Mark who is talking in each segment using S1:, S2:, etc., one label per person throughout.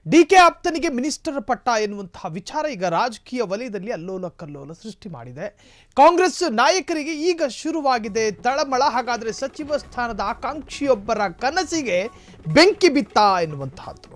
S1: DK ಆಪ್ತನಿಗೆ minister ಪಟ್ಟ ಎನ್ನುವಂತಹ ವಿಚಾರ ಈಗ ರಾಜಕೀಯ ವಲಯದಲ್ಲಿ ಅಲ್ಲೋಲ ಕಲ್ಲೋಲ ಸೃಷ್ಟಿ ಮಾಡಿದೆ. ಕಾಂಗ್ರೆಸ್ ನಾಯಕರಿಗೆ ಈಗ ಶುರುವಾಗಿದೆ ತಳಮಳ. ಹಾಗಾದರೆ ಸಚಿವ ಸ್ಥಾನದ ಆಕಾಂಕ್ಷಿಯೊಬ್ಬರ ಕನಸಿಗೆ ಬೆಂಕಿ ಬಿತ್ತ ಎನ್ನುವಂತಹದ್ದು.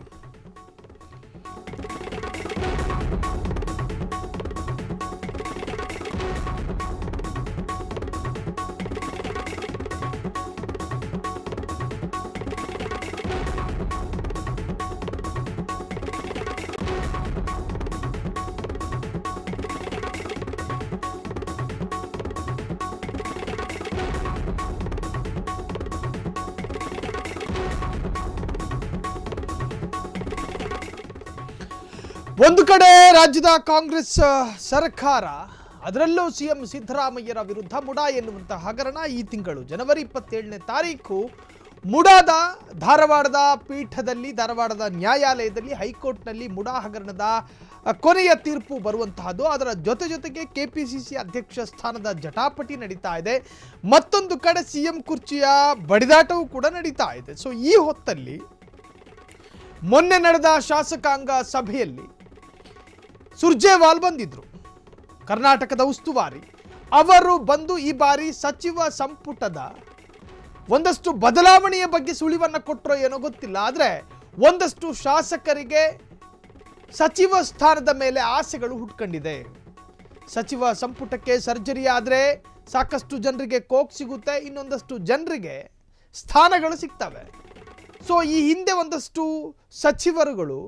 S1: ಒಂದು ಕಡೆ ರಾಜ್ಯದ ಕಾಂಗ್ರೆಸ್ ಸರ್ಕಾರ, ಅದರಲ್ಲೂ ಸಿಎಂ ಸಿದ್ದರಾಮಯ್ಯರ ವಿರುದ್ಧ ಮುಡಾ ಎನ್ನುವಂತಹ ಹಗರಣ ಈ ತಿಂಗಳು ಜನವರಿ 27ನೇ ತಾರೀಕು ಮುಡಾದ ಧಾರವಾಡದ ಪೀಠದಲ್ಲಿ, ಧಾರವಾಡದ ನ್ಯಾಯಾಲಯದಲ್ಲಿ, ಹೈಕೋರ್ಟ್ನಲ್ಲಿ ಮುಡಾ ಹಗರಣದ ಕೊನೆಯ ತೀರ್ಪು ಬರುವಂತಹದ್ದು. ಅದರ ಜೊತೆಗೆ ಕೆಪಿಸಿಸಿ ಅಧ್ಯಕ್ಷ ಸ್ಥಾನದ ಜಟಾಪಟಿ ನಡೀತಾ ಇದೆ. ಮತ್ತೊಂದು ಕಡೆ ಸಿಎಂ ಕುರ್ಚಿಯ ಬಡಿದಾಟವೂ ಕೂಡ ನಡೀತಾ ಇದೆ. ಸೊ ಈ ಹೊತ್ತಲ್ಲಿ ಮೊನ್ನೆ ನಡೆದ ಶಾಸಕಾಂಗ ಸಭೆಯಲ್ಲಿ ಸುರ್ಜೇವಾಲ್ ಬಂದಿದ್ರು, ಕರ್ನಾಟಕದ ಉಸ್ತುವಾರಿ. ಅವರು ಬಂದು ಈ ಬಾರಿ ಸಚಿವ ಸಂಪುಟದ ಒಂದಷ್ಟು ಬದಲಾವಣೆಯ ಬಗ್ಗೆ ಸುಳಿವನ್ನು ಕೊಟ್ಟರೋ ಏನೋ ಗೊತ್ತಿಲ್ಲ. ಆದರೆ ಒಂದಷ್ಟು ಶಾಸಕರಿಗೆ ಸಚಿವ ಸ್ಥಾನದ ಮೇಲೆ ಆಸೆಗಳು ಹುಟ್ಕೊಂಡಿದೆ. ಸಚಿವ ಸಂಪುಟಕ್ಕೆ ಸರ್ಜರಿ ಆದರೆ ಸಾಕಷ್ಟು ಜನರಿಗೆ ಕೋಕ್ ಸಿಗುತ್ತೆ, ಇನ್ನೊಂದಷ್ಟು ಜನರಿಗೆ ಸ್ಥಾನಗಳು ಸಿಗ್ತವೆ. ಸೊ ಈ ಹಿಂದೆ ಒಂದಷ್ಟು ಸಚಿವರುಗಳು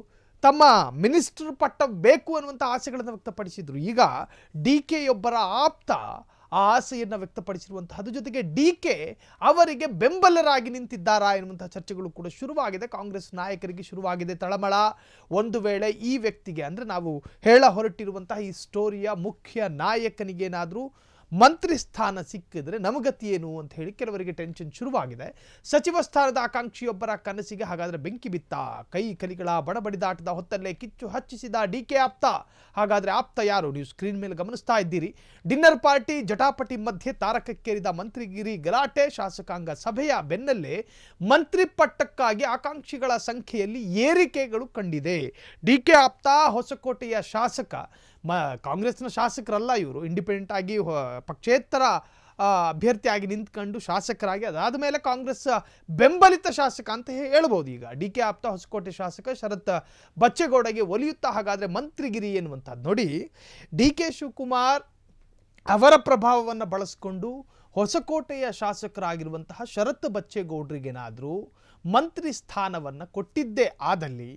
S1: ತಮ್ಮ ಮಿನಿಸ್ಟರ್ ಪಟ್ಟ ಬೇಕು ಅನ್ನುವಂಥ ಆಸೆಗಳನ್ನು ವ್ಯಕ್ತಪಡಿಸಿದ್ರು. ಈಗ ಡಿ ಕೆಯೊಬ್ಬರ ಆಪ್ತ ಆ ಆಸೆಯನ್ನು ವ್ಯಕ್ತಪಡಿಸಿರುವಂತಹದ್ದು. ಜೊತೆಗೆ ಡಿ ಕೆ ಅವರಿಗೆ ಬೆಂಬಲರಾಗಿ ನಿಂತಿದ್ದಾರಾ ಎನ್ನುವಂಥ ಚರ್ಚೆಗಳು ಕೂಡ ಶುರುವಾಗಿದೆ. ಕಾಂಗ್ರೆಸ್ ನಾಯಕರಿಗೆ ಶುರುವಾಗಿದೆ ತಳಮಳ. ಒಂದು ವೇಳೆ ಈ ವ್ಯಕ್ತಿಗೆ, ಅಂದರೆ ನಾವು ಹೇಳ ಹೊರಟಿರುವಂತಹ ಈ ಸ್ಟೋರಿಯ ಮುಖ್ಯ ನಾಯಕನಿಗೇನಾದರೂ ಮಂತ್ರಿ ಸ್ಥಾನ ಸಿಕ್ಕಿದ್ರೆ ನಮಗತಿ ಏನು ಅಂತ ಹೇಳಿ ಕೆಲವರಿಗೆ ಟೆನ್ಷನ್ ಶುರುವಾಗಿದೆ. ಸಚಿವ ಸ್ಥಾನದ ಆಕಾಂಕ್ಷಿಯೊಬ್ಬರ ಕನಸಿಗೆ ಹಾಗಾದರೆ ಬೆಂಕಿ ಬಿತ್ತ. ಕೈ ಕಲಿಗಳ ಬಡಬಡಿದಾಟದ ಹೊತ್ತಲ್ಲೇ ಕಿಚ್ಚು ಹಚ್ಚಿಸಿದ ಡಿ ಕೆ ಆಪ್ತ. ಹಾಗಾದರೆ ಆಪ್ತ ಯಾರು? ನೀವು ಸ್ಕ್ರೀನ್ ಮೇಲೆ ಗಮನಿಸ್ತಾ ಇದ್ದೀರಿ. ಡಿನ್ನರ್ ಪಾರ್ಟಿ ಜಟಾಪಟಿ ಮಧ್ಯೆ ತಾರಕಕ್ಕೇರಿದ ಮಂತ್ರಿಗಿರಿ ಗಲಾಟೆ. ಶಾಸಕಾಂಗ ಸಭೆಯ ಬೆನ್ನಲ್ಲೇ ಮಂತ್ರಿ ಪಟ್ಟಕ್ಕಾಗಿ ಆಕಾಂಕ್ಷಿಗಳ ಸಂಖ್ಯೆಯಲ್ಲಿ ಏರಿಕೆಗಳು ಕಂಡಿದೆ. ಡಿ ಕೆ ಆಪ್ತ ಹೊಸಕೋಟೆಯ ಶಾಸಕ, ಕಾಂಗ್ರೆಸ್ನ ಶಾಸಕರಲ್ಲ ಇವರು, ಇಂಡಿಪೆಂಡೆಂಟ್ ಆಗಿ ಪಕ್ಷೇತರ ಅಭ್ಯರ್ಥಿಯಾಗಿ ನಿಂತ್ಕೊಂಡು ಶಾಸಕರಾಗಿ, ಅದಾದ ಮೇಲೆ ಕಾಂಗ್ರೆಸ್ ಬೆಂಬಲಿತ ಶಾಸಕ ಅಂತ ಹೇಳ್ಬೋದು. ಈಗ ಡಿ ಕೆ ಆಪ್ತ ಹೊಸಕೋಟೆ ಶಾಸಕ ಶರತ್ ಬಚ್ಚೇಗೌಡಗೆ ಒಲಿಯುತ್ತಾ ಹಾಗಾದರೆ ಮಂತ್ರಿಗಿರಿ ಎನ್ನುವಂಥದ್ದು. ನೋಡಿ, ಡಿ ಕೆ ಶಿವಕುಮಾರ್ ಅವರ ಪ್ರಭಾವವನ್ನು ಬಳಸಿಕೊಂಡು ಹೊಸಕೋಟೆಯ ಶಾಸಕರಾಗಿರುವಂತಹ ಶರತ್ ಬಚ್ಚೇಗೌಡರಿಗೇನಾದರೂ ಮಂತ್ರಿ ಸ್ಥಾನವನ್ನು ಕೊಟ್ಟಿದ್ದೇ ಆದಲ್ಲಿ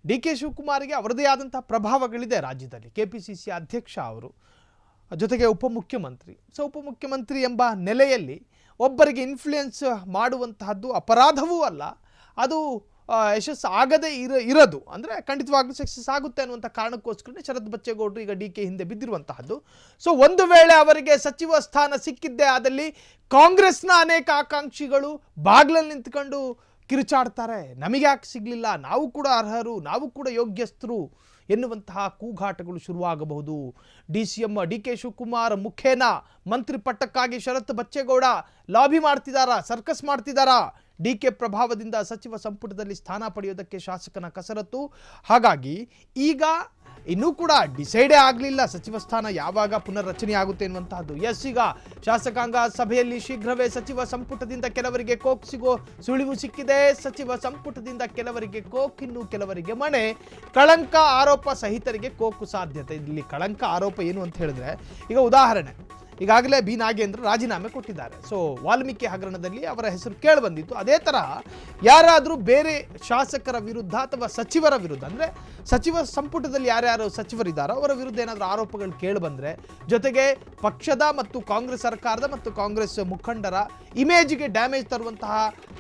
S1: ಡಿ ಕೆ ಶಿವಕುಮಾರ್ಗೆ ಅವರದೇ ಆದಂತಹ ಪ್ರಭಾವಗಳಿದೆ ರಾಜ್ಯದಲ್ಲಿ. ಕೆಪಿಸಿಸಿ ಅಧ್ಯಕ್ಷ ಅವರು, ಜೊತೆಗೆ ಉಪಮುಖ್ಯಮಂತ್ರಿ. ಸೊ ಉಪಮುಖ್ಯಮಂತ್ರಿ ಎಂಬ ನೆಲೆಯಲ್ಲಿ ಒಬ್ಬರಿಗೆ ಇನ್ಫ್ಲೂಯೆನ್ಸ್ ಮಾಡುವಂತಹದ್ದು ಅಪರಾಧವೂ ಅಲ್ಲ, ಅದು ಯಶಸ್ಸು ಆಗದೇ ಇರೋದು, ಅಂದರೆ ಖಂಡಿತವಾಗ್ಲೂ ಸಕ್ಸಸ್ ಆಗುತ್ತೆ ಅನ್ನುವಂಥ ಕಾರಣಕ್ಕೋಸ್ಕರನೇ ಶರತ್ ಬಚ್ಚೇಗೌಡರು ಈಗ ಡಿ ಕೆ ಹಿಂದೆ ಬಿದ್ದಿರುವಂತಹದ್ದು. ಸೊ ಒಂದು ವೇಳೆ ಅವರಿಗೆ ಸಚಿವ ಸ್ಥಾನ ಸಿಕ್ಕಿದ್ದೇ ಆದಲ್ಲಿ ಕಾಂಗ್ರೆಸ್ನ ಅನೇಕ ಆಕಾಂಕ್ಷಿಗಳು ಬಾಗಿಲಲ್ಲಿ ನಿಂತ್ಕೊಂಡು ಕಿರುಚಾಡ್ತಾರೆ, ನಮಗೆ ಯಾಕೆ ಸಿಗಲಿಲ್ಲ, ನಾವು ಕೂಡ ಅರ್ಹರು, ನಾವು ಕೂಡ ಯೋಗ್ಯಸ್ಥರು ಎನ್ನುವಂತಹ ಕೂಗಾಟಗಳು ಶುರುವಾಗಬಹುದು. ಡಿ ಕೆ ಶಿವಕುಮಾರ್ ಮುಖೇನ ಮಂತ್ರಿ ಪಟ್ಟಕ್ಕಾಗಿ ಶರತ್ ಬಚ್ಚೇಗೌಡ ಲಾಬಿ ಮಾಡ್ತಿದ್ದಾರಾ, ಸರ್ಕಸ್ ಮಾಡ್ತಿದ್ದಾರಾ? ಡಿ ಕೆ ಪ್ರಭಾವದಿಂದ ಸಚಿವ ಸಂಪುಟದಲ್ಲಿ ಸ್ಥಾನ ಪಡೆಯೋದಕ್ಕೆ ಶಾಸಕನ ಕಸರತ್ತು. ಹಾಗಾಗಿ ಈಗ ಇನ್ನೂ ಕೂಡ ಡಿಸೈಡೇ ಆಗಲಿಲ್ಲ ಸಚಿವ ಸ್ಥಾನ ಯಾವಾಗ ಪುನರ್ರಚನೆ ಆಗುತ್ತೆ ಎನ್ನುವಂತಹದ್ದು. ಎಸ್, ಈಗ ಶಾಸಕಾಂಗ ಸಭೆಯಲ್ಲಿ ಶೀಘ್ರವೇ ಸಚಿವ ಸಂಪುಟದಿಂದ ಕೆಲವರಿಗೆ ಕೋಕ್ ಸಿಗೋ ಸುಳಿವು ಸಿಕ್ಕಿದೆ. ಸಚಿವ ಸಂಪುಟದಿಂದ ಕೆಲವರಿಗೆ ಕೋಕ್, ಇನ್ನು ಕೆಲವರಿಗೆ ಮಣೆ. ಕಳಂಕ ಆರೋಪ ಸಹಿತರಿಗೆ ಕೋಕು ಸಾಧ್ಯತೆ. ಇಲ್ಲಿ ಕಳಂಕ ಆರೋಪ ಏನು ಅಂತ ಹೇಳಿದ್ರೆ, ಈಗ ಉದಾಹರಣೆ, ಈಗಾಗಲೇ ಬಿ ನಾಗೇಂದ್ರ ರಾಜೀನಾಮೆ ಕೊಟ್ಟಿದ್ದಾರೆ. ಸೊ ವಾಲ್ಮೀಕಿ ಹಗರಣದಲ್ಲಿ ಅವರ ಹೆಸರು ಕೇಳಿ ಬಂದಿತ್ತು. ಅದೇ ತರಹ ಯಾರಾದರೂ ಬೇರೆ ಶಾಸಕರ ವಿರುದ್ಧ ಅಥವಾ ಸಚಿವರ ವಿರುದ್ಧ, ಅಂದರೆ ಸಚಿವ ಸಂಪುಟದಲ್ಲಿ ಯಾರ್ಯಾರು ಸಚಿವರಿದ್ದಾರೋ ಅವರ ವಿರುದ್ಧ ಏನಾದರೂ ಆರೋಪಗಳು ಕೇಳಿ ಬಂದರೆ, ಜೊತೆಗೆ ಪಕ್ಷದ ಮತ್ತು ಕಾಂಗ್ರೆಸ್ ಸರ್ಕಾರದ ಮತ್ತು ಕಾಂಗ್ರೆಸ್ ಮುಖಂಡರ ಇಮೇಜ್ಗೆ ಡ್ಯಾಮೇಜ್ ತರುವಂತಹ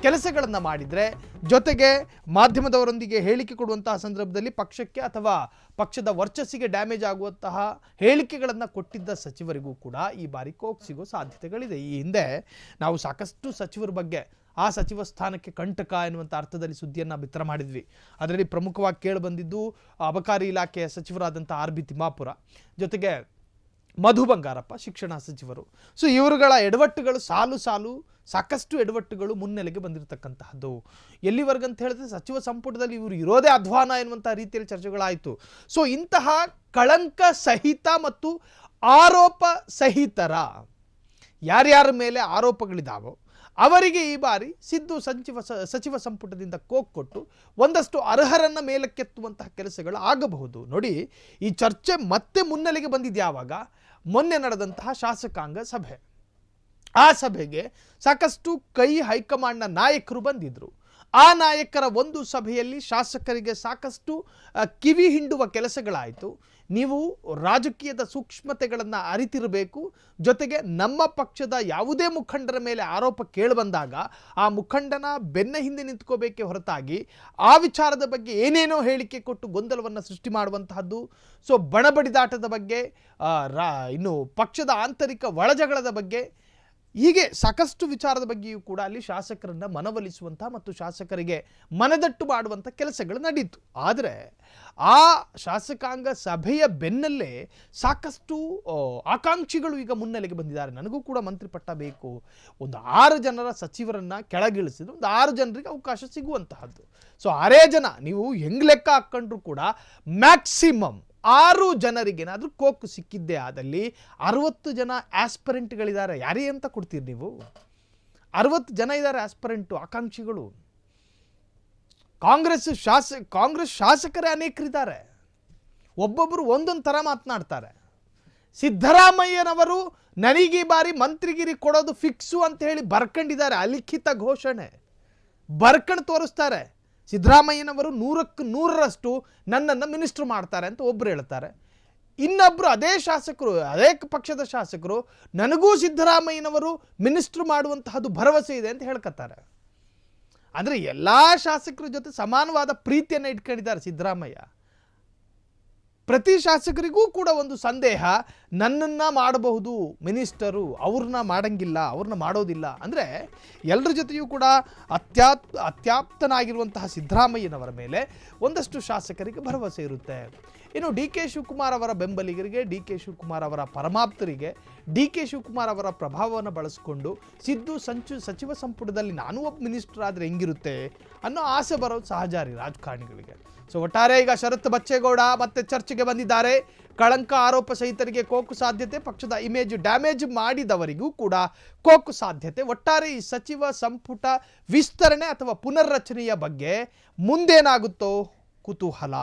S1: ಕೆಲಸಗಳನ್ನು ಮಾಡಿದರೆ, ಜೊತೆಗೆ ಮಾಧ್ಯಮದವರೊಂದಿಗೆ ಹೇಳಿಕೆ ಕೊಡುವಂತಹ ಸಂದರ್ಭದಲ್ಲಿ ಪಕ್ಷಕ್ಕೆ ಅಥವಾ ಪಕ್ಷದ ವರ್ಚಸ್ಸಿಗೆ ಡ್ಯಾಮೇಜ್ ಆಗುವಂತಹ ಹೇಳಿಕೆಗಳನ್ನು ಕೊಟ್ಟಿದ್ದ ಸಚಿವರಿಗೂ ಕೂಡ ಈ ಬಾರಿ ಕೋಕ್ ಸಿಗೋ ಸಾಧ್ಯತೆಗಳಿದೆ. ಈ ಹಿಂದೆ ನಾವು ಸಾಕಷ್ಟು ಸಚಿವರ ಬಗ್ಗೆ ಆ ಸಚಿವ ಸ್ಥಾನಕ್ಕೆ ಕಂಟಕ ಎನ್ನುವಂಥ ಅರ್ಥದಲ್ಲಿ ಸುದ್ದಿಯನ್ನು ಬಿತ್ತರ ಮಾಡಿದ್ವಿ. ಅದರಲ್ಲಿ ಪ್ರಮುಖವಾಗಿ ಕೇಳಿ ಬಂದಿದ್ದು ಅಬಕಾರಿ ಇಲಾಖೆಯ ಸಚಿವರಾದಂಥ ಆರ್ ಬಿ ತಿಮ್ಮಾಪುರ, ಜೊತೆಗೆ ಮಧು ಬಂಗಾರಪ್ಪ ಶಿಕ್ಷಣ ಸಚಿವರು. ಸೊ ಇವರುಗಳ ಎಡವಟ್ಟುಗಳು ಸಾಲು ಸಾಕಷ್ಟು ಎಡವಟ್ಟುಗಳು ಮುನ್ನೆಲೆಗೆ ಬಂದಿರತಕ್ಕಂತಹದ್ದು. ಎಲ್ಲಿವರೆಗೆ ಅಂತ ಹೇಳಿದ್ರೆ ಸಚಿವ ಸಂಪುಟದಲ್ಲಿ ಇವರು ಇರೋದೇ ಅಧ್ವಾನ ಎನ್ನುವಂಥ ರೀತಿಯಲ್ಲಿ ಚರ್ಚೆಗಳಾಯಿತು. ಸೊ ಇಂತಹ ಕಳಂಕ ಸಹಿತ ಮತ್ತು ಆರೋಪ ಸಹಿತರ ಯಾರ್ಯಾರ ಮೇಲೆ ಆರೋಪಗಳಿದಾವೋ ಅವರಿಗೆ ಈ ಬಾರಿ ಸಿದ್ದು ಸಚಿವ ಸಂಪುಟದಿಂದ ಕೋಕ್ ಕೊಟ್ಟು ಒಂದಷ್ಟು ಅರ್ಹರನ್ನ ಮೇಲಕ್ಕೆತ್ತುವಂತಹ ಕೆಲಸಗಳು ಆಗಬಹುದು. ನೋಡಿ, ಈ ಚರ್ಚೆ ಮತ್ತೆ ಮುನ್ನೆಲೆಗೆ ಬಂದಿದ್ಯಾವಾಗ? ಮೊನ್ನೆ ನಡೆದಂತಹ ಶಾಸಕಾಂಗ ಸಭೆ. ಆ ಸಭೆಗೆ ಸಾಕಷ್ಟು ಹೈಕಮಾಂಡ್ನ ನಾಯಕರು ಬಂದಿದ್ರು. ಆ ನಾಯಕರ ಒಂದು ಸಭೆಯಲ್ಲಿ ಶಾಸಕರಿಗೆ ಸಾಕಷ್ಟು ಕಿವಿ ಹಿಂಡುವ ಕೆಲಸಗಳಾಯಿತು. ನೀವು ರಾಜಕೀಯದ ಸೂಕ್ಷ್ಮತೆಗಳನ್ನು ಅರಿತಿರಬೇಕು, ಜೊತೆಗೆ ನಮ್ಮ ಪಕ್ಷದ ಯಾವುದೇ ಮುಖಂಡರ ಮೇಲೆ ಆರೋಪ ಕೇಳಿಬಂದಾಗ ಆ ಮುಖಂಡನ ಬೆನ್ನ ಹಿಂದೆ ನಿಂತ್ಕೋಬೇಕೇ ಹೊರತಾಗಿ ಆ ವಿಚಾರದ ಬಗ್ಗೆ ಏನೇನೋ ಹೇಳಿಕೆ ಕೊಟ್ಟು ಗೊಂದಲವನ್ನು ಸೃಷ್ಟಿ ಮಾಡುವಂತಹದ್ದು. ಸೊ ಬಣಬಡಿದಾಟದ ಬಗ್ಗೆ, ಇನ್ನು ಪಕ್ಷದ ಆಂತರಿಕ ಒಳಜಗಳದ ಬಗ್ಗೆ, ಹೀಗೆ ಸಾಕಷ್ಟು ವಿಚಾರದ ಬಗ್ಗೆಯೂ ಕೂಡ ಅಲ್ಲಿ ಶಾಸಕರನ್ನು ಮನವೊಲಿಸುವಂಥ ಮತ್ತು ಶಾಸಕರಿಗೆ ಮನದಟ್ಟು ಮಾಡುವಂಥ ಕೆಲಸಗಳು ನಡೀತು. ಆದರೆ ಆ ಶಾಸಕಾಂಗ ಸಭೆಯ ಬೆನ್ನಲ್ಲೇ ಸಾಕಷ್ಟು ಆಕಾಂಕ್ಷಿಗಳು ಈಗ ಮುನ್ನೆಲೆಗೆ ಬಂದಿದ್ದಾರೆ. ನನಗೂ ಕೂಡ ಮಂತ್ರಿ ಪಟ್ಟ ಬೇಕು, ಒಂದು 6 ಜನರ ಸಚಿವರನ್ನು ಕೆಳಗಿಳಿಸಿದ್ರು, ಒಂದು 6 ಜನರಿಗೆ ಅವಕಾಶ ಸಿಗುವಂತಹದ್ದು. ಸೊ 6 ಜನ ನೀವು ಹೆಂಗ್ ಲೆಕ್ಕ ಹಾಕ್ಕೊಂಡ್ರು ಕೂಡ ಮ್ಯಾಕ್ಸಿಮಮ್ 6 ಜನರಿಗೇನಾದರೂ ಕೋಕು ಸಿಕ್ಕಿದ್ದೇ ಆದಲ್ಲಿ 60 ಜನ ಆಸ್ಪರೆಂಟ್ಗಳಿದ್ದಾರೆ. ಯಾರೇ ಅಂತ ಕೊಡ್ತೀರಿ ನೀವು? 60 ಜನ ಇದ್ದಾರೆ ಆಸ್ಪರೆಂಟು, ಆಕಾಂಕ್ಷಿಗಳು. ಕಾಂಗ್ರೆಸ್ ಶಾಸಕರೇ ಅನೇಕರಿದ್ದಾರೆ. ಒಬ್ಬೊಬ್ಬರು ಒಂದೊಂದು ಥರ ಮಾತನಾಡ್ತಾರೆ. ಸಿದ್ದರಾಮಯ್ಯನವರು ನನಗೆ ಈ ಬಾರಿ ಮಂತ್ರಿಗಿರಿ ಕೊಡೋದು ಫಿಕ್ಸು ಅಂತ ಹೇಳಿ ಬರ್ಕೊಂಡಿದ್ದಾರೆ. ಅಲಿಖಿತ ಘೋಷಣೆ ಬರ್ಕೊಂಡು ತೋರಿಸ್ತಾರೆ. ಸಿದ್ದರಾಮಯ್ಯನವರು 100ಕ್ಕೆ 100ರಷ್ಟು ನನ್ನನ್ನು ಮಿನಿಸ್ಟ್ರು ಮಾಡ್ತಾರೆ ಅಂತ ಒಬ್ಬರು ಹೇಳ್ತಾರೆ. ಇನ್ನೊಬ್ಬರು ಅದೇ ಶಾಸಕರು, ಅದೇ ಪಕ್ಷದ ಶಾಸಕರು, ನನಗೂ ಸಿದ್ದರಾಮಯ್ಯನವರು ಮಿನಿಸ್ಟ್ರು ಮಾಡುವಂತಹದ್ದು ಭರವಸೆ ಇದೆ ಅಂತ ಹೇಳ್ಕೊತಾರೆ. ಅಂದರೆ ಎಲ್ಲ ಶಾಸಕರ ಜೊತೆ ಸಮಾನವಾದ ಪ್ರೀತಿಯನ್ನು ಇಟ್ಕೊಂಡಿದ್ದಾರೆ ಸಿದ್ದರಾಮಯ್ಯ. ಪ್ರತಿ ಶಾಸಕರಿಗೂ ಕೂಡ ಒಂದು ಸಂದೇಹ, ನನ್ನನ್ನು ಮಾಡಬಹುದು ಮಿನಿಸ್ಟರು, ಅವ್ರನ್ನ ಮಾಡಂಗಿಲ್ಲ, ಅವ್ರನ್ನ ಮಾಡೋದಿಲ್ಲ. ಅಂದರೆ ಎಲ್ಲರ ಜೊತೆಯೂ ಕೂಡ ಅತ್ಯಾಪ್ತನಾಗಿರುವಂತಹ ಸಿದ್ದರಾಮಯ್ಯನವರ ಮೇಲೆ ಒಂದಷ್ಟು ಶಾಸಕರಿಗೆ ಭರವಸೆ ಇರುತ್ತೆ. ಇನ್ನು ಡಿ ಕೆ ಶಿವಕುಮಾರ್ ಅವರ ಬೆಂಬಲಿಗರಿಗೆ, ಡಿ ಕೆ ಶಿವಕುಮಾರ್ ಅವರ ಪರಮಾಪ್ತರಿಗೆ, ಡಿ ಕೆ ಶಿವಕುಮಾರ್ ಅವರ ಪ್ರಭಾವವನ್ನು ಬಳಸಿಕೊಂಡು ಸಿದ್ದು ಸಚಿವ ಸಂಪುಟದಲ್ಲಿ ನಾನು ಒಬ್ಬ ಮಿನಿಸ್ಟರ್ ಆದರೆ ಹೆಂಗಿರುತ್ತೆ ಅನ್ನೋ ಆಸೆ ಬರೋದು ಸಹಜ ರೀ ರಾಜಕಾರಣಿಗಳಿಗೆ. ಸೊ ಒಟ್ಟಾರೆ ಈಗ ಶರತ್ ಬಚ್ಚೇಗೌಡ ಮತ್ತೆ ಚರ್ಚೆಗೆ ಬಂದಿದ್ದಾರೆ. ಕಳಂಕ ಆರೋಪ ಸಹಿತರಿಗೆ ಕೋಕು ಸಾಧ್ಯತೆ, ಪಕ್ಷದ ಇಮೇಜ್ ಡ್ಯಾಮೇಜ್ ಮಾಡಿದವರಿಗೂ ಕೂಡ ಕೋಕು ಸಾಧ್ಯತೆ. ಒಟ್ಟಾರೆ ಈ ಸಚಿವ ಸಂಪುಟ ವಿಸ್ತರಣೆ ಅಥವಾ ಪುನರ್ರಚನೆಯ ಬಗ್ಗೆ ಮುಂದೇನಾಗುತ್ತೋ ಕುತೂಹಲ.